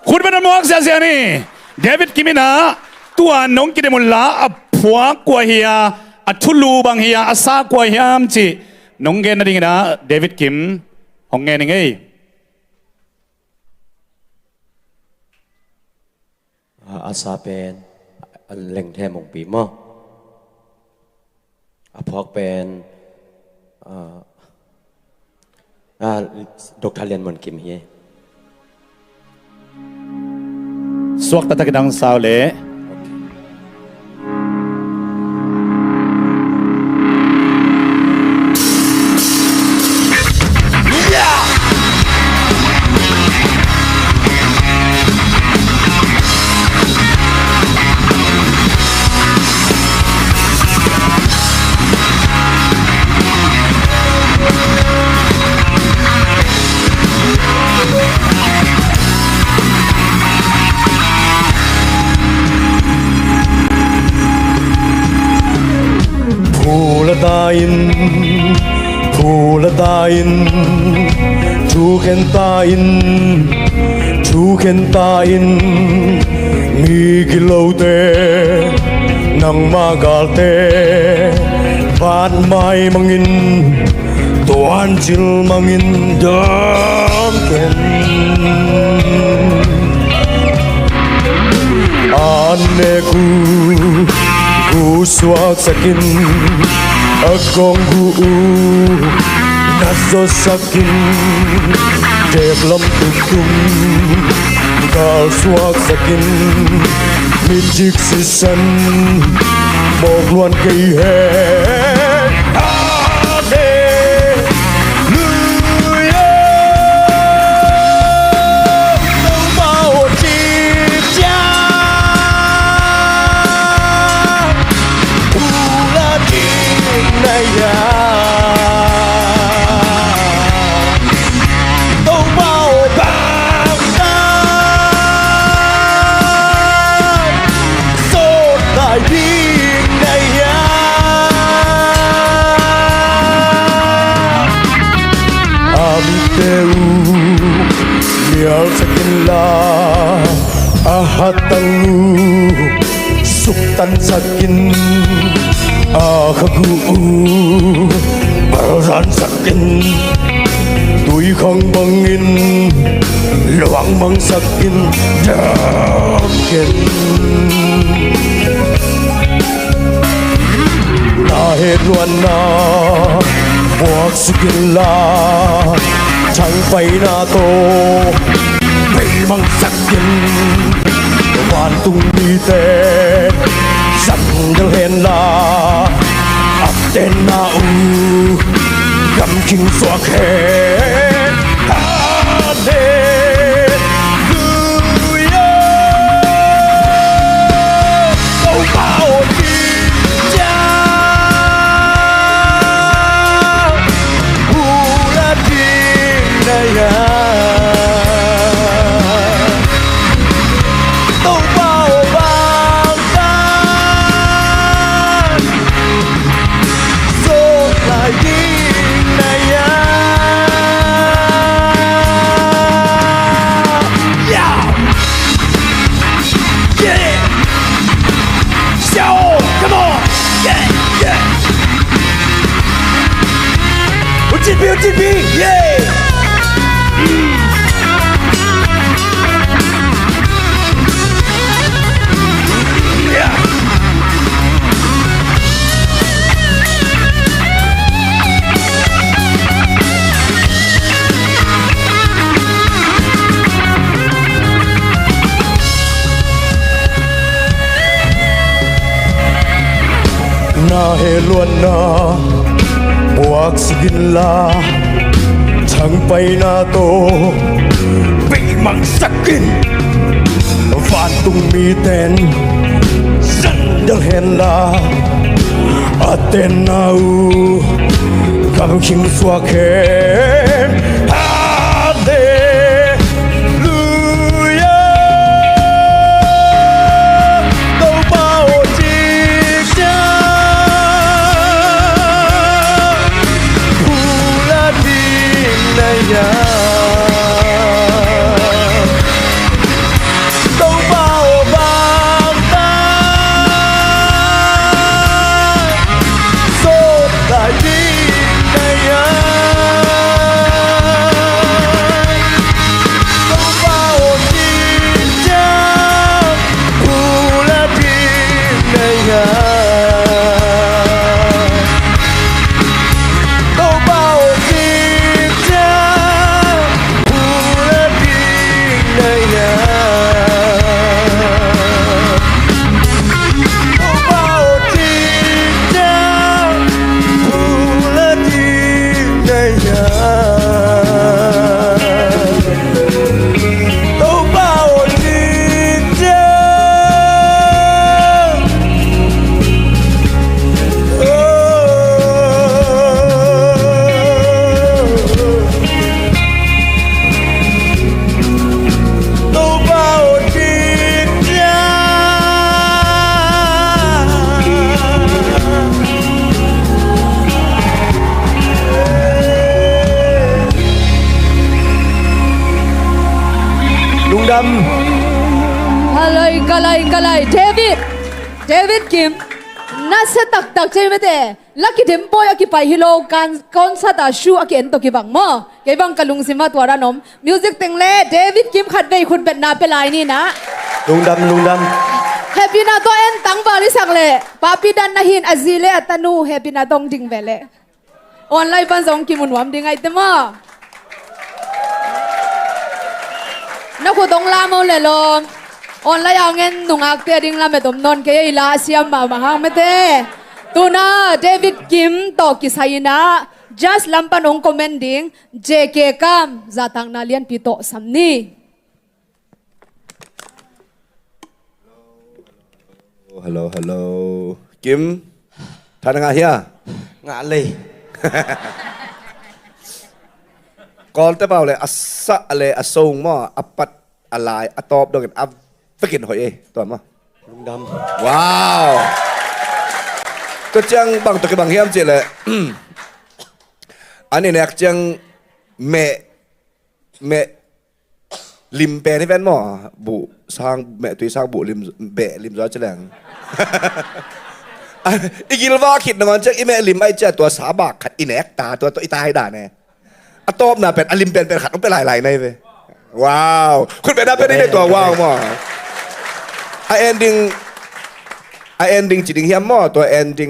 คุณเป็นมองเสียนี่เดวิดกิมินาตัวน้องกิเดมุลลาผัวกว่าเฮียทุลูบางเฮียอาซากว่าเฮียมจีน้องเกนนั่นเองนะเดวิดกิมห้องเงินยังไงอาซาเป็นเล่งแทมงปีมั้งพอกเป็นดอกทะเลนมันกิมเฮียสวกตะตะกดังสาวเล่Tukentain migilote nang magalte Ban mai mangin tuan jil mangin damken Aneku ku swak sakin Agong gu nazo sakin Dep lam tukum Kal swak sakin Midik sisan Mok luan kei he Mial sakin la ahatangu suktan sakin akagu baran sakin tui khang bangin luang mang sakin damken na hedwan na buak sakin la chẳng phải na to bị mang sắc kim hoàn tung đi tê sẵn del hèn la ấp tên na u gầm kinh xoa khé GP, yeah! Na he luan na buak sigin la chẳng bay na to bị mang sakin van tung mi ten sân del hen la aten na u gam king swa khen ด Kalay, kalay, kalay. David Kim. Nasa tak chay mete. Laki tempo ya ki pahilo kan konsa ta shu aki ento ki bang mo. Kay bang kalung sima tuara nom. Music tengle David Kim khat bei khut bet na pelai ni na. ลุงด Happy na to en tang bali sang le. Papi dan na hin azile atanu happy na dong ding bele. Online pan song ki mun wam ding ai te mo. Na ko dong la mo le lo. Online ang en nungak te ding la me dom non ke ila siam ma mahang mete. Tuna David Kim to kisayina just lampanong commending JK Kam zatang nalian pito samni. Hello Kim ท่านnga hiya งะเลย ก่อนแต่เปล่าเลยอัสสะอะไรอัสซงมั่วอัปปัดอะไรอัตตอบดกันอัฟฟิกินหอยตัวมั่ว ลุงด ว้าวตัวจังบางตัวกับบางเฮียมเจเลยอันนี้เนี่ยจังเมลิมเปนี่แฟนมั่วบุสร้างเมตุยสร้างบุลิมเบลิมร้อยเจริญอีกิลว่าคิดนะมันจังอีเมลิมไอเจ้าตัวสาบากขัดอินเอกตาตัวอีตาให้ด่าแน่อัตตอบน่ะเป็นอลิมเป็นขัดต้องเป็นหลายๆในเว้ยว้าวคุณเป็นนับเป็นได้ตัวว้าวมั่วไอเอนดิ้งจีดิ้งเฮียมมั่วตัวเอนดิ้ง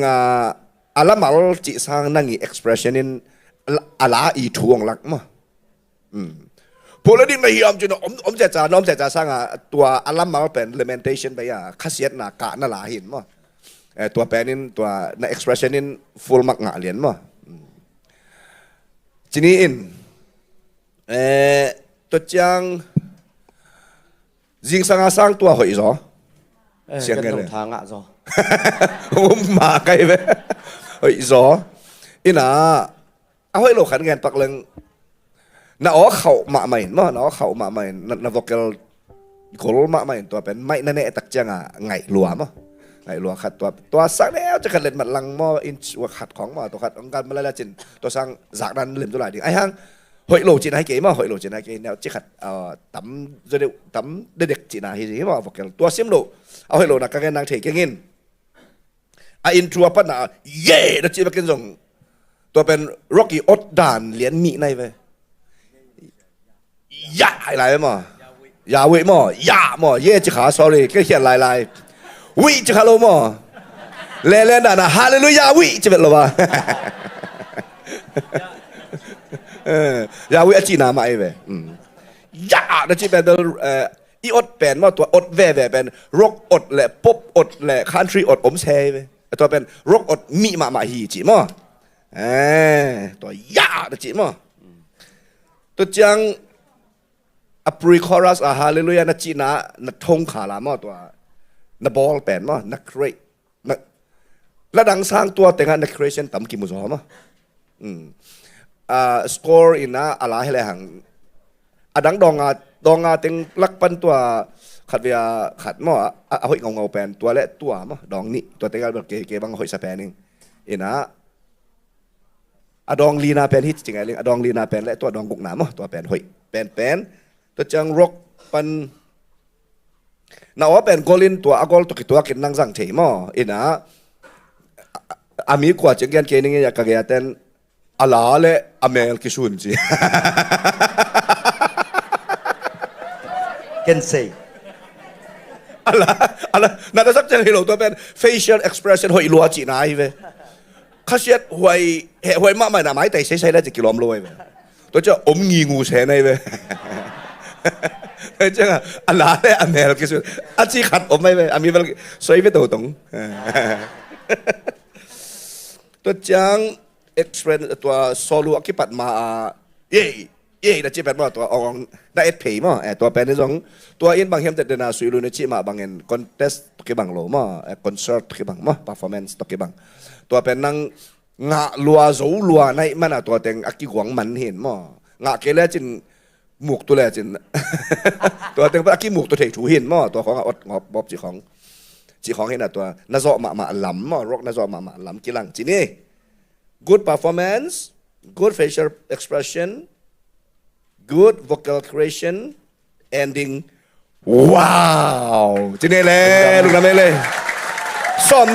อาละมัลจีสร้างนั่งอี expression นินอาลาอีทวงหลักมั่วพูดแล้วดิ้งในเฮียมจีนอมเจจ่าน้อมเจจ่าสร้างตัวอาละมัลเป็น lamentation ไปข้าเสียดหน้ากะน่าหลาหินมั่วตัวแปลนินตัวใน expression นิน full มักงะเหรียญมั่วจีนี้อินตัวจังจิงสังอาสังตัวหอยจ้อ ำ เสียงกันเลย ทางอ่ะจ้ะ ผมมาไกลไปหอยจ้ออิน่ะเอาให้เราขันกันปักเรื่องน่าอ๋อเขามาใหม่มั้งน่าอ๋อเขามาใหม่น่า vocal โคลมาใหม่ตัวเป็นไม่นั่นเองตักจังไงหลัวมั้งไงหลัวขัดตัวสังแล้วจะขัดเล่นมันลังมั้งอินชัวขัดของมั้งตัวขัดองค์การมาแล้วจินตัวสังจากนั้นเล่นตัวไหนดิไอ้ฮังหอยโลจีนให้เก๋มั้งหอยโลจีนให้เก๋เนี่ยจิขัดตั้มจะเดี๋ยวตั้มเด็กจีนให้สิมั้ง vocal ตัวเสียมโลเอาหอยโลนักการนางเทกเงินอินทรัวปันน่ะเย่แล้วจีบกันส่งตัวเป็น Rocky อดด่านเหรียญมีในไปยาอะไรมั้งยาเวมั้งยามั้งเย่จิขา sorry ก็เขียนลายวิจิขาโลมั้งเล่นด่านะฮาเลลูยาวิจะเป็นหรอวะยาวิอจีนามาไอ้เว้ยยาแล้วจีเป็นอีอดเป็นว่าตัวอดแว่เป็นรกอดแหละป๊บอดแหละ country อดอมเชยเว้ยตัวเป็นรกอดมีมาฮีจีมั้งตัวยาแล้วจีมั้งตัวจังอัปริคอรัสฮาเลลูยานะจีนานะทงขาลามั้งตัวนะบอลเป็นมั้งนะเครย์แล้วดังสร้างตัวแต่งานนะเครชั่นต่ำกี่มุสลิมสกอร์อินะอะไรให้เลยหังดังดองาตึงลักปันตัวขัดเวียขัดมั้งหอยเงาเป็นตัวและตัวมั้งดองนี่ตัวแต่งานแบบเก๋ๆบางหอยสเปนิงอินะดองลีนาเป็นฮิตจริงไงลิงดองลีนาเป็นและตัวดองกุกหนามตัวเป็นหอยเป็นตัวจังรกปันน่าว่าเป็นกอลินตัวกอลตัวกินนั่งสั่งเทมอินะอามีกว่าจังยันเกนิงอยากกระเกยเต้นอาลาเลอเมลกิชุนจีเกันเซ่ อาลาน่าจะสักจังให้เราตัวเป็น facial expression หอยลัวจีนายเว้ยข้าเสียดหวยมากไม่น่าหมายแต่ใช้ได้จะกิโลมลอยเว้ยตัวจะอมงีงูเสนายเว้ยจังอาลาเลอเมลกิชุนอาจีขัดอมไม่เว้ยอามีเวลสวยไปตัวตรงตัวจัง express ตัวโซลูกิปัดมาเย่แต่จีเป็นว่าตัวองได้เพย์มั้งตัวเป็นในสองตัวอินบางเฮมแต่เดนาสุยลุนจีมาบางเงินคอนเทสต์ตกิบังโลมั้งคอนเสิร์ตตกิบังมั้ง performance ตกิบังตัวเป็นนั่งงะลัวโซลัวในมันตัวเต็งอักกิหวงมันเห็นมั้งงะเกล้จินหมูกตัวแรกจินตัวเต็งอักกิหมูกตัวเทถูเห็นมั้งตัวของอดงอบจีของเห็นตัวน่าจะมาหล้ำมั้งรกน่าจะมาหล้ำกี่หลังจีนี่ good performance good facial expression good vocal creation ending ว้าวจีเน่เลยลูกน้ำเน่เลยซ่อน